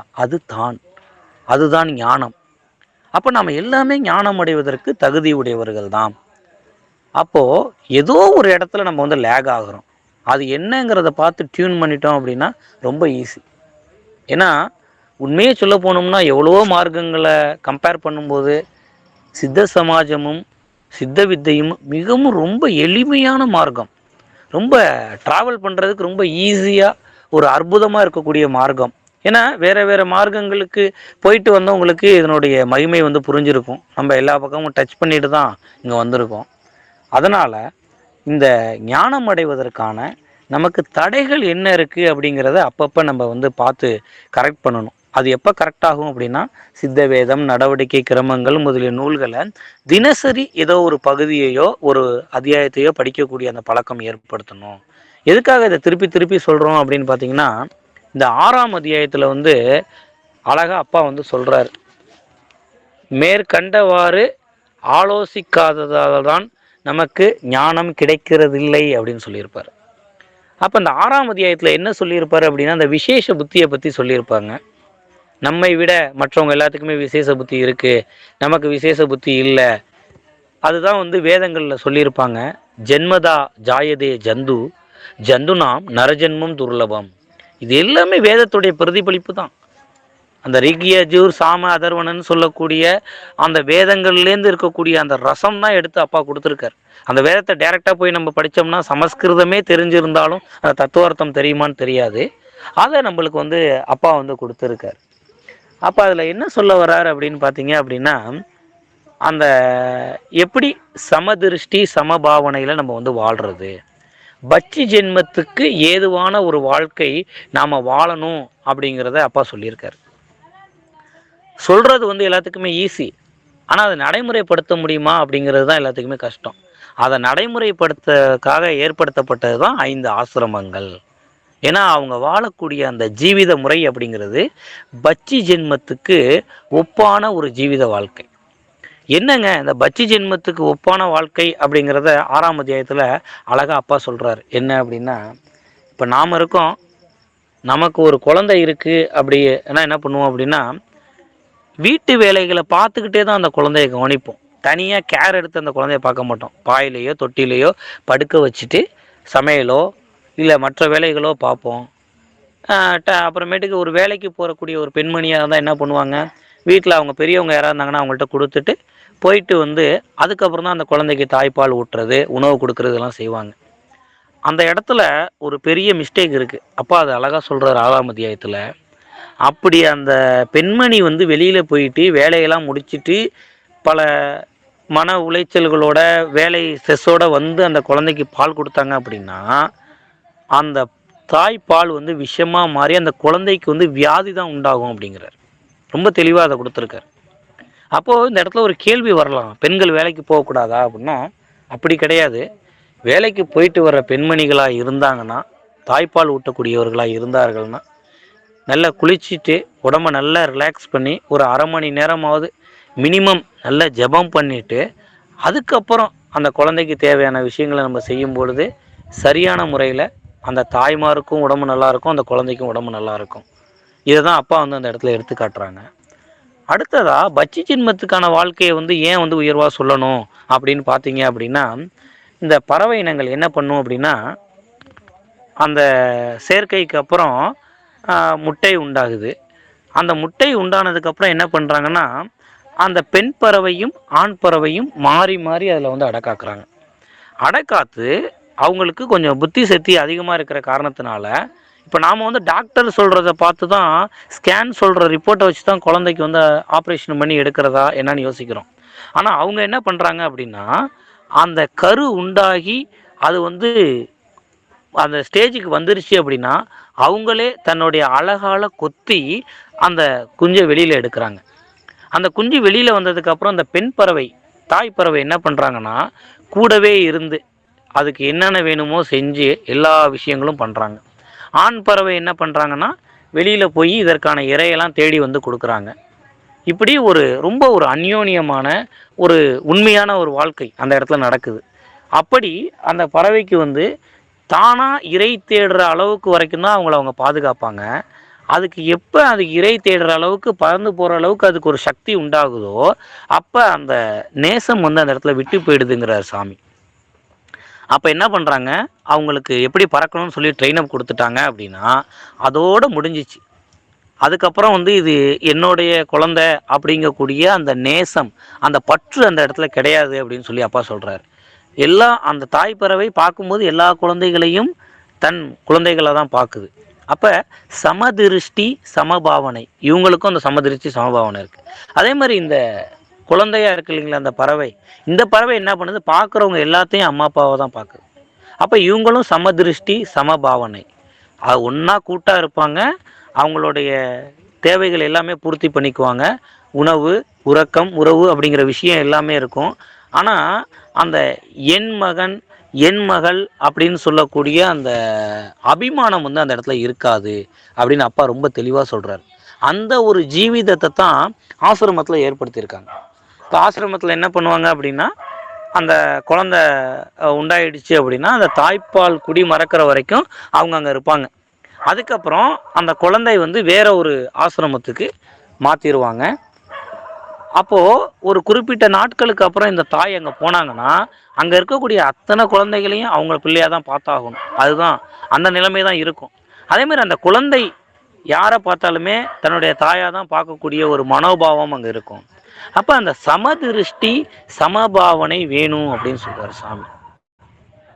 Speaker 2: அதுதான் ஞானம். அப்போ நம்ம எல்லாமே ஞானம் அடைவதற்கு தகுதி உடையவர்கள் தான். அப்போது ஏதோ ஒரு இடத்துல நம்ம வந்து லேக் ஆகிறோம். அது என்னங்கிறத பார்த்து டியூன் பண்ணிட்டோம் அப்படின்னா ரொம்ப ஈஸி. ஏன்னா உண்மையே சொல்ல போனோம்னா எவ்வளவோ மார்க்கங்களை கம்பேர் பண்ணும்போது சித்த சமாஜமும் சித்த வித்தையும் மிகவும் ரொம்ப எளிமையான மார்க்கம். ரொம்ப ட்ராவல் பண்ணுறதுக்கு ரொம்ப ஈஸியாக ஒரு அற்புதமாக இருக்கக்கூடிய மார்க்கம். ஏன்னா வேறு வேறு மார்க்கங்களுக்கு போயிட்டு வந்தவங்களுக்கு இதனுடைய மகிமை வந்து புரிஞ்சிருக்கும். நம்ம எல்லா பக்கமும் டச் பண்ணிட்டு தான் இங்கே வந்திருக்கோம். அதனால் இந்த ஞானம் அடைவதற்கான நமக்கு தடைகள் என்ன இருக்குது அப்படிங்கிறத அப்பப்போ நம்ம வந்து பார்த்து கரெக்ட் பண்ணணும். அது எப்போ கரெக்ட் ஆகும் அப்படின்னா சித்த வேதம், நடவடிக்கை கிரமங்கள் முதலிய நூல்களை தினசரி ஏதோ ஒரு பகுதியையோ ஒரு அத்தியாயத்தையோ படிக்கக்கூடிய அந்த பழக்கம் ஏற்படுத்தணும். எதுக்காக இதை திருப்பி திருப்பி சொல்கிறோம் அப்படின்னு பார்த்தீங்கன்னா, இந்த 6ஆம் அத்தியாயத்தில் வந்து அழகா அப்பா வந்து சொல்கிறார், மேற்கண்டவாறு ஆலோசிக்காததால் தான் நமக்கு ஞானம் கிடைக்கிறதில்லை அப்படின்னு சொல்லியிருப்பார். அப்போ இந்த 6ஆம் அத்தியாயத்தில் என்ன சொல்லியிருப்பார் அப்படின்னா, அந்த விசேஷ புத்தியை பற்றி சொல்லியிருப்பாங்க. நம்மை விட மற்றவங்க எல்லாத்துக்குமே விசேஷ புத்தி இருக்குது, நமக்கு விசேஷ புத்தி இல்லை. அதுதான் வந்து வேதங்களில் சொல்லியிருப்பாங்க. ஜென்மதா ஜாயதே ஜந்து ஜந்துனாம் நரஜென்மம் துர்லபம். இது எல்லாமே வேதத்துடைய பிரதிபலிப்பு தான். அந்த ரிக்யஜூர் சாம அதர்வனன்னு சொல்லக்கூடிய அந்த வேதங்கள்லேருந்து இருக்கக்கூடிய அந்த ரசம் தான் எடுத்து அப்பா கொடுத்துருக்கார். அந்த வேதத்தை டைரெக்டாக போய் நம்ம படித்தோம்னா சமஸ்கிருதமே தெரிஞ்சிருந்தாலும் அந்த தத்துவார்த்தம் தெரியுமான்னு தெரியாது. அதை நம்மளுக்கு வந்து அப்பா வந்து கொடுத்துருக்கார். அப்போ அதில் என்ன சொல்ல வர்றார் அப்படின்னு பார்த்தீங்க அப்படின்னா, அந்த எப்படி சமதிருஷ்டி சமபாவனையில் நம்ம வந்து வாழ்கிறது, பட்சி ஜென்மத்துக்கு ஏதுவான ஒரு வாழ்க்கை நாம் வாழணும் அப்படிங்கிறத அப்பா சொல்லியிருக்கார். சொல்கிறது வந்து எல்லாத்துக்குமே ஈஸி, ஆனால் அதை நடைமுறைப்படுத்த முடியுமா அப்படிங்கிறது தான் எல்லாத்துக்குமே கஷ்டம். அதை நடைமுறைப்படுத்துறதுக்காக ஏற்படுத்தப்பட்டது தான் 5 ஆசிரமங்கள். ஏன்னா அவங்க வாழக்கூடிய அந்த ஜீவித முறை அப்படிங்கிறது பட்சி ஜென்மத்துக்கு ஒப்பான ஒரு ஜீவித வாழ்க்கை. என்னங்க இந்த பட்சி ஜென்மத்துக்கு ஒப்பான வாழ்க்கை அப்படிங்கிறத 6ஆம் அத்தியாயத்தில் அழகா அப்பா சொல்கிறார். என்ன அப்படின்னா, இப்போ நாம் இருக்கோம், நமக்கு ஒரு குழந்தை இருக்குது அப்படின்னா என்ன பண்ணுவோம் அப்படின்னா, வீட்டு வேலைகளை பார்த்துக்கிட்டே தான் அந்த குழந்தைய கவனிப்போம். தனியாக கேர் எடுத்து அந்த குழந்தைய பார்க்க மாட்டோம். பாயிலையோ தொட்டிலையோ படுக்க வச்சுட்டு சமையலோ இல்லை மற்ற வேலைகளோ பார்ப்போம். அப்புறமேட்டுக்கு ஒரு வேலைக்கு போகக்கூடிய ஒரு பெண்மணியாக இருந்தால் என்ன பண்ணுவாங்க, வீட்டில் அவங்க பெரியவங்க யாராக இருந்தாங்கன்னா அவங்கள்ட்ட கொடுத்துட்டு போயிட்டு வந்து அதுக்கப்புறம் தான் அந்த குழந்தைக்கு தாய்ப்பால் ஊட்டுறது, உணவு கொடுக்குறதுலாம் செய்வாங்க. அந்த இடத்துல ஒரு பெரிய மிஸ்டேக் இருக்குது. அப்பா அது அழகாக சொல்கிறார் 6ஆம் அத்தியாயத்தில். அப்படி அந்த பெண்மணி வந்து வெளியில் போயிட்டு வேலையெல்லாம் முடிச்சுட்டு பல மன உளைச்சல்களோட வேலை ஸ்ட்ரெஸ்ஸோடு வந்து அந்த குழந்தைக்கு பால் கொடுத்தாங்க அப்படின்னா அந்த தாய்ப்பால் வந்து விஷமாக மாறி அந்த குழந்தைக்கு வந்து வியாதி தான் உண்டாகும் அப்படிங்கிறார். ரொம்ப தெளிவாக அதை கொடுத்துருக்கார். அப்போது இந்த இடத்துல ஒரு கேள்வி வரலாம், பெண்கள் வேலைக்கு போகக்கூடாதா அப்படின்னா அப்படி கிடையாது. வேலைக்கு போயிட்டு வர பெண்மணிகளாக இருந்தாங்கன்னா, தாய்ப்பால் ஊட்டக்கூடியவர்களாக இருந்தார்கள்னா நல்லா குளிச்சுட்டு உடம்ப நல்லா ரிலாக்ஸ் பண்ணி ஒரு அரை மணி நேரமாவது மினிமம் நல்லா ஜெபம் பண்ணிவிட்டு அதுக்கப்புறம் அந்த குழந்தைக்கு தேவையான விஷயங்களை நம்ம செய்யும் பொழுது சரியான முறையில் அந்த தாய்மாருக்கும் உடம்பு நல்லாயிருக்கும், அந்த குழந்தைக்கும் உடம்பு நல்லாயிருக்கும். இதை தான் அப்பா வந்து அந்த இடத்துல எடுத்து காட்டுறாங்க. அடுத்ததாக பட்சி ஜென்மத்துக்கான வாழ்க்கையை வந்து ஏன் வந்து உயர்வாக சொல்லணும் அப்படின்னு பார்த்தீங்க அப்படின்னா, இந்த பறவை இனங்கள் என்ன பண்ணும் அப்படின்னா, அந்த சேர்க்கைக்கு அப்புறம் முட்டை உண்டாகுது. அந்த முட்டை உண்டானதுக்கப்புறம் என்ன பண்ணுறாங்கன்னா, அந்த பெண் பறவையும் ஆண் பறவையும் மாறி மாறி அதில் வந்து அடைக்காக்குறாங்க. அடைக்காத்து அவங்களுக்கு கொஞ்சம் புத்தி சக்தி அதிகமாக இருக்கிற காரணத்தினால இப்போ நாம் வந்து டாக்டர் சொல்கிறத பார்த்து தான் ஸ்கேன் சொல்கிற ரிப்போர்ட்டை வச்சு தான் குழந்தைக்கு வந்து ஆப்ரேஷன் பண்ணி எடுக்கிறதா என்னன்னு யோசிக்கிறோம். ஆனால் அவங்க என்ன பண்ணுறாங்க அப்படின்னா, அந்த கரு உண்டாகி அது வந்து அந்த ஸ்டேஜுக்கு வந்துருச்சு அப்படின்னா அவங்களே தன்னுடைய அழகால் கொத்தி அந்த குஞ்சை வெளியில் எடுக்கிறாங்க. அந்த குஞ்சு வெளியில் வந்ததுக்கப்புறம் அந்த பெண் பறவை தாய் பறவை என்ன பண்ணுறாங்கன்னா, கூடவே இருந்து அதுக்கு என்னென்ன வேணுமோ செஞ்சு எல்லா விஷயங்களும் பண்ணுறாங்க. ஆண் பறவை என்ன பண்ணுறாங்கன்னா, வெளியில் போய் இதற்கான இரையெல்லாம் தேடி வந்து கொடுக்குறாங்க. இப்படி ரொம்ப ஒரு அந்யோன்யமான ஒரு உண்மையான ஒரு வாழ்க்கை அந்த இடத்துல நடக்குது. அப்படி அந்த பறவைக்கு வந்து தானாக இறை தேடுற அளவுக்கு வரைக்கும் தான் அவங்க பாதுகாப்பாங்க. அதுக்கு எப்போ அது இறை தேடுற அளவுக்கு பறந்து போகிற அளவுக்கு அதுக்கு ஒரு சக்தி உண்டாகுதோ அப்போ அந்த நேசம் வந்து அந்த இடத்துல விட்டு போயிடுதுங்கிறார் சாமி. அப்போ என்ன பண்ணுறாங்க, அவங்களுக்கு எப்படி பறக்கணும்னு சொல்லி ட்ரெயின் அப் கொடுத்துட்டாங்க அப்படின்னா அதோடு முடிஞ்சிச்சு. அதுக்கப்புறம் வந்து இது என்னுடைய குழந்தை அப்படிங்கக்கூடிய அந்த நேசம், அந்த பற்று அந்த இடத்துல கிடையாது அப்படின்னு சொல்லி அப்பா சொல்கிறார். அந்த தாய் பறவை பார்க்கும்போது எல்லா குழந்தைகளையும் தன் குழந்தைகளை தான் பார்க்குது. அப்போ சமதிருஷ்டி சமபாவனை, இவங்களுக்கும் அந்த சமதிருஷ்டி சமபாவனை இருக்குது. அதே மாதிரி இந்த குழந்தையா இருக்கு இல்லைங்களா அந்த பறவை, இந்த பறவை என்ன பண்ணுது, பார்க்குறவங்க எல்லாத்தையும் அம்மா அப்பாவை தான் பார்க்குது. அப்போ இவங்களும் சமதிருஷ்டி சமபாவனை, அது ஒன்றா கூட்டாக இருப்பாங்க. அவங்களுடைய தேவைகள் எல்லாமே பூர்த்தி பண்ணிக்குவாங்க. உணவு, உறக்கம், உறவு அப்படிங்கிற விஷயம் எல்லாமே இருக்கும். ஆனால் அந்த என் மகன் என் மகள் அப்படின்னு சொல்லக்கூடிய அந்த அபிமானம் வந்து அந்த இடத்துல இருக்காது அப்படின்னு அப்பா ரொம்ப தெளிவாக சொல்கிறார். அந்த ஒரு ஜீவிதத்தை தான் ஆசிரமத்தில் ஏற்படுத்தியிருக்காங்க. இப்போ ஆசிரமத்தில் என்ன பண்ணுவாங்க அப்படின்னா, அந்த குழந்தை உண்டாயிடுச்சு அப்படின்னா அந்த தாய்ப்பால் குடி மறக்கிற வரைக்கும் அவங்க அங்கே இருப்பாங்க. அதுக்கப்புறம் அந்த குழந்தை வந்து வேற ஒரு ஆசிரமத்துக்கு மாற்றிடுவாங்க. அப்போது ஒரு குறிப்பிட்ட நாட்களுக்கு அப்புறம் இந்த தாய் அங்கே போனாங்கன்னா அங்கே இருக்கக்கூடிய அத்தனை குழந்தைகளையும் அவங்க பிள்ளையாக தான் பார்த்தாகணும். அதுதான் அந்த நிலைமை தான் இருக்கும். அதேமாதிரி அந்த குழந்தை யாரை பார்த்தாலுமே தன்னுடைய தாயாக தான் பார்க்கக்கூடிய ஒரு மனோபாவம் அங்கே இருக்கும். அப்போ அந்த சமதிருஷ்டி சமபாவனை வேணும் அப்படின்னு சொல்கிறார் சாமி.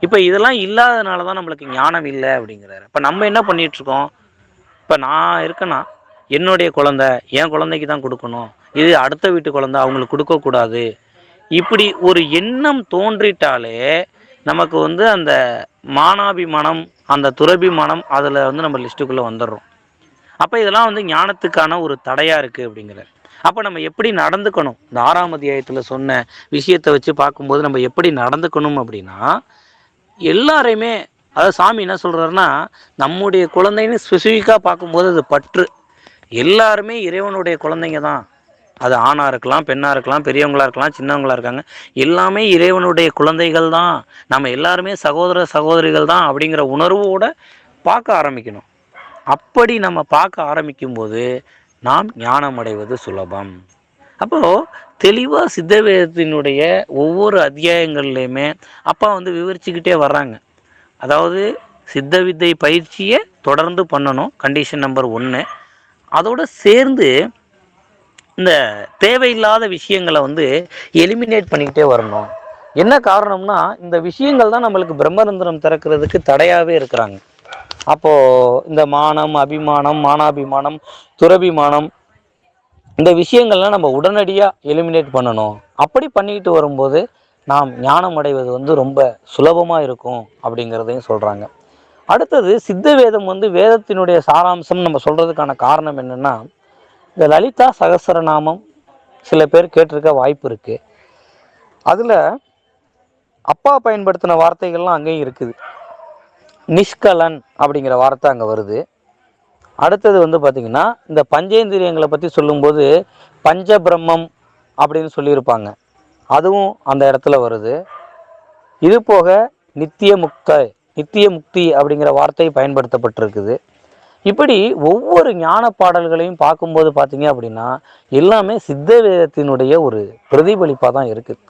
Speaker 2: இப்போ இதெல்லாம் இல்லாதனால தான் நம்மளுக்கு ஞானம் இல்லை அப்படிங்கிறாரு. இப்போ நம்ம என்ன பண்ணிகிட்ருக்கோம், இப்போ நான் இருக்கேன்னா என்னுடைய குழந்தை என் குழந்தைக்கு தான் கொடுக்கணும், இது அடுத்த வீட்டு குழந்தை அவங்களுக்கு கொடுக்கக்கூடாது, இப்படி ஒரு எண்ணம் தோன்றிட்டாலே நமக்கு வந்து அந்த மானாபிமானம் அந்த துறபிமானம் அதில் வந்து நம்ம லிஸ்ட்டுக்குள்ளே வந்துடுறோம். அப்போ இதெல்லாம் வந்து ஞானத்துக்கான ஒரு தடையாக இருக்குது அப்படிங்கிறார். அப்போ நம்ம எப்படி நடந்துக்கணும், இந்த 6ஆம் அத்தியாயத்தில் சொன்ன விஷயத்தை வச்சு பார்க்கும்போது நம்ம எப்படி நடந்துக்கணும் அப்படின்னா, எல்லாரையுமே, அதாவது சாமி என்ன சொல்கிறாருன்னா, நம்முடைய குழந்தைன்னு ஸ்பெசிஃபிக்காக பார்க்கும்போது அது பற்று. எல்லாருமே இறைவனுடைய குழந்தைங்க தான். அது ஆணாக இருக்கலாம், பெண்ணாக இருக்கலாம், பெரியவங்களாக இருக்கலாம், சின்னவங்களாக இருக்காங்க, எல்லாமே இறைவனுடைய குழந்தைகள் தான். நம்ம எல்லாருமே சகோதர சகோதரிகள் தான் அப்படிங்கிற உணர்வோடு பார்க்க ஆரம்பிக்கணும். அப்படி நம்ம பார்க்க ஆரம்பிக்கும்போது நாம் ஞானம் அடைவது சுலபம். அப்போது தெளிவாக சித்தவேதத்தினுடைய ஒவ்வொரு அத்தியாயங்கள்லையுமே அப்பா வந்து விவரிச்சுக்கிட்டே வர்றாங்க. அதாவது சித்த வித்தை பயிற்சியை தொடர்ந்து பண்ணணும், கண்டிஷன் நம்பர் 1. அதோடு சேர்ந்து இந்த தேவையில்லாத விஷயங்களை வந்து எலிமினேட் பண்ணிக்கிட்டே வரணும். என்ன காரணம்னா, இந்த விஷயங்கள் தான் நம்மளுக்கு பிரம்மரந்திரம் திறக்கிறதுக்கு தடையாகவே இருக்கிறாங்க. அப்போது இந்த மானம், அபிமானம், மானாபிமானம், துறபிமானம், இந்த விஷயங்கள்லாம் நம்ம உடனடியாக எலிமினேட் பண்ணணும். அப்படி பண்ணிக்கிட்டு வரும்போது நாம் ஞானம் அடைவது வந்து ரொம்ப சுலபமாக இருக்கும் அப்படிங்கிறதையும் சொல்கிறாங்க. அடுத்தது சித்த வேதம் வந்து வேதத்தினுடைய சாராம்சம் நம்ம சொல்கிறதுக்கான காரணம் என்னென்னா, இந்த லலிதா சகஸ்ரநாமம் சில பேர் கேட்டிருக்க வாய்ப்பு இருக்குது. அதில் அப்பா பயன்படுத்தின வார்த்தைகள்லாம் அங்கேயும் இருக்குது. நிஷ்கலன் அப்படிங்கிற வார்த்தை அங்கே வருது. அடுத்தது வந்து பார்த்திங்கன்னா, இந்த பஞ்சேந்திரியங்களை பற்றி சொல்லும்போது பஞ்சபிரம்மம் அப்படின்னு சொல்லியிருப்பாங்க, அதுவும் அந்த இடத்துல வருது. இது போக நித்திய முக்தி அப்படிங்கிற வார்த்தை பயன்படுத்தப்பட்டிருக்குது. இப்படி ஒவ்வொரு ஞான பாடல்களையும் பார்க்கும்போது பார்த்தீங்க அப்படின்னா எல்லாமே சித்த வேதத்தினுடைய ஒரு பிரதிபலிப்பாக தான் இருக்குது.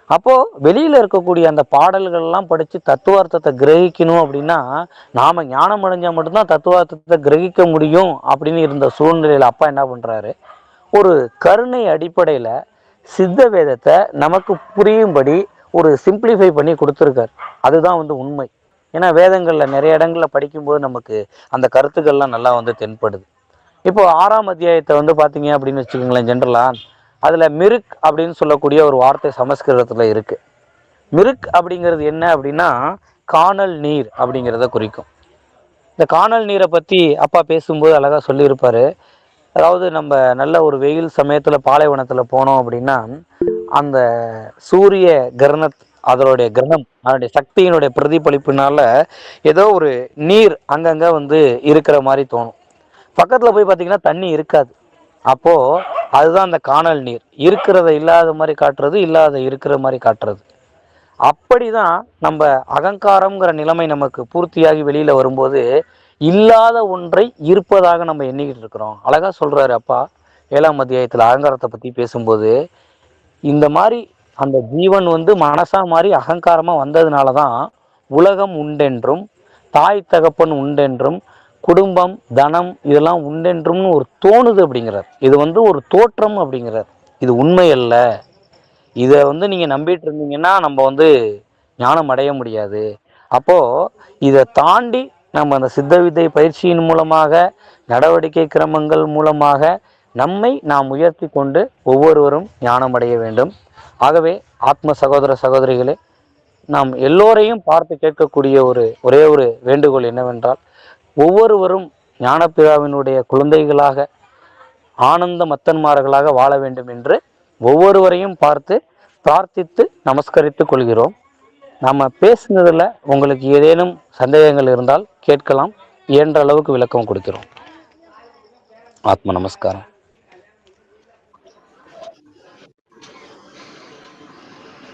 Speaker 2: அப்போது வெளியில் இருக்கக்கூடிய அந்த பாடல்கள்லாம் படித்து தத்துவார்த்தத்தை கிரகிக்கணும் அப்படின்னா நாம் ஞானம் அடைஞ்சால் மட்டும்தான் தத்துவார்த்தத்தை கிரகிக்க முடியும் அப்படின்னு இருந்த சூழ்நிலையில் அப்பா என்ன பண்ணுறாரு, ஒரு கருணை அடிப்படையில் சித்த வேதத்தை நமக்கு புரியும்படி ஒரு சிம்பிளிஃபை பண்ணி கொடுத்துருக்கார். அதுதான் வந்து உண்மை. ஏன்னா வேதங்களில் நிறைய இடங்களில் படிக்கும்போது நமக்கு அந்த கருத்துக்கள்லாம் நல்லா வந்து தென்படுது. இப்போ 6ஆம் அத்தியாயத்தை வந்து பார்த்தீங்க அப்படின்னு வச்சுக்கோங்களேன், ஜென்ரலாக அதில் மிருக் அப்படின்னு சொல்லக்கூடிய ஒரு வார்த்தை சமஸ்கிருதத்தில் இருக்குது. மிருக் அப்படிங்கிறது என்ன அப்படின்னா காணல் நீர் அப்படிங்கிறத குறிக்கும். இந்த காணல் நீரை பற்றி அப்பா பேசும்போது அழகாக சொல்லியிருப்பார். அதாவது நம்ம நல்ல ஒரு வெயில் சமயத்தில் பாலைவனத்தில் போனோம் அப்படின்னா அந்த சூரிய அதனுடைய கிரணம் அதனுடைய சக்தியினுடைய பிரதிபலிப்புனால ஏதோ ஒரு நீர் அங்கங்கே வந்து இருக்கிற மாதிரி தோணும். பக்கத்தில் போய் பார்த்தீங்கன்னா தண்ணி இருக்காது. அப்போது அதுதான் அந்த காணல் நீர், இருக்கிறத இல்லாத மாதிரி காட்டுறது, இல்லாத இருக்கிற மாதிரி காட்டுறது. அப்படிதான் நம்ம அகங்காரம்ங்கிற நிலைமை நமக்கு பூர்த்தியாகி வெளியில வரும்போது இல்லாத ஒன்றை இருப்பதாக நம்ம எண்ணிக்கிட்டு இருக்கிறோம். அழகா சொல்றாரு அப்பா 7ஆம் அத்தியாயத்துல அகங்காரத்தை பத்தி பேசும்போது, இந்த மாதிரி அந்த ஜீவன் மனசா மாதிரி அகங்காரமா வந்ததுனாலதான் உலகம் உண்டென்றும் தாய் தகப்பன் உண்டென்றும் குடும்பம் தனம் இதெல்லாம் உண்டென்றும்னு ஒரு தோணுது அப்படிங்கிறார். இது ஒரு தோற்றம் அப்படிங்கிறார். இது உண்மை அல்ல. இதை நீங்க நம்பிட்டு இருந்தீங்கன்னா நம்ம ஞானம் அடைய முடியாது. அப்போ இதை தாண்டி நம்ம அந்த சித்த வித்தை பயிற்சியின் மூலமாக நடவடிக்கை கிரமங்கள் மூலமாக நம்மை நாம் உயர்த்தி கொண்டு ஒவ்வொருவரும் ஞானம் அடைய வேண்டும். ஆகவே ஆத்ம சகோதர சகோதரிகளே, நாம் எல்லோரையும் பார்த்து கேட்கக்கூடிய ஒரே ஒரு வேண்டுகோள் என்னவென்றால், ஒவ்வொருவரும் ஞானப்பிதாவினுடைய குழந்தைகளாக ஆனந்த மத்தன்மார்களாக வாழ வேண்டும் என்று ஒவ்வொருவரையும் பார்த்து பிரார்த்தித்து நமஸ்கரித்துக் கொள்கிறோம். நம்ம பேசுனதுல உங்களுக்கு ஏதேனும் சந்தேகங்கள் இருந்தால் கேட்கலாம். இயன்ற அளவுக்கு விளக்கம் கொடுக்கிறோம். ஆத்ம நமஸ்காரம்.